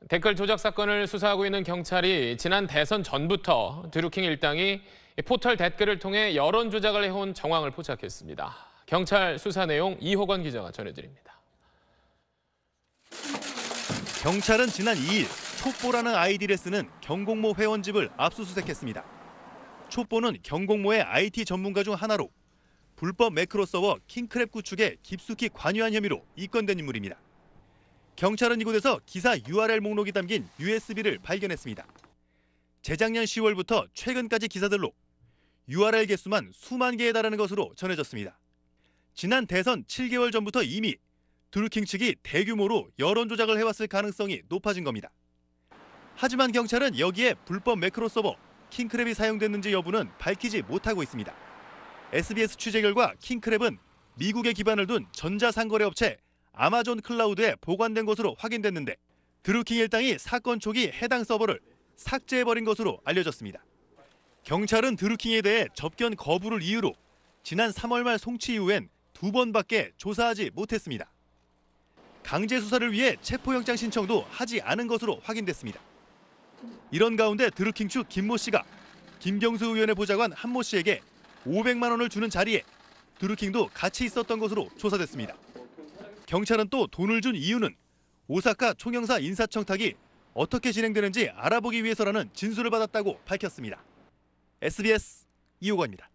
댓글 조작 사건을 수사하고 있는 경찰이 지난 대선 전부터 드루킹 일당이 포털 댓글을 통해 여론 조작을 해온 정황을 포착했습니다. 경찰 수사 내용 이호건 기자가 전해드립니다. 경찰은 지난 2일 촛보라는 아이디를 쓰는 경공모 회원집을 압수수색했습니다. 촛보는 경공모의 IT 전문가 중 하나로 불법 매크로 서버 킹크랩 구축에 깊숙이 관여한 혐의로 입건된 인물입니다. 경찰은 이곳에서 기사 URL 목록이 담긴 USB를 발견했습니다. 재작년 10월부터 최근까지 기사들로 URL 개수만 수만 개에 달하는 것으로 전해졌습니다. 지난 대선 7개월 전부터 이미 드루킹 측이 대규모로 여론 조작을 해왔을 가능성이 높아진 겁니다. 하지만 경찰은 여기에 불법 매크로 서버 킹크랩이 사용됐는지 여부는 밝히지 못하고 있습니다. SBS 취재 결과 킹크랩은 미국에 기반을 둔 전자상거래 업체 아마존 클라우드에 보관된 것으로 확인됐는데 드루킹 일당이 사건 초기 해당 서버를 삭제해버린 것으로 알려졌습니다. 경찰은 드루킹에 대해 접견 거부를 이유로 지난 3월 말 송치 이후엔 2번밖에 조사하지 못했습니다. 강제 수사를 위해 체포영장 신청도 하지 않은 것으로 확인됐습니다. 이런 가운데 드루킹 측 김모 씨가 김경수 의원의 보좌관 한모 씨에게 500만 원을 주는 자리에 드루킹도 같이 있었던 것으로 조사됐습니다. 경찰은 또 돈을 준 이유는 오사카 총영사 인사청탁이 어떻게 진행되는지 알아보기 위해서라는 진술을 받았다고 밝혔습니다. SBS 이호건입니다.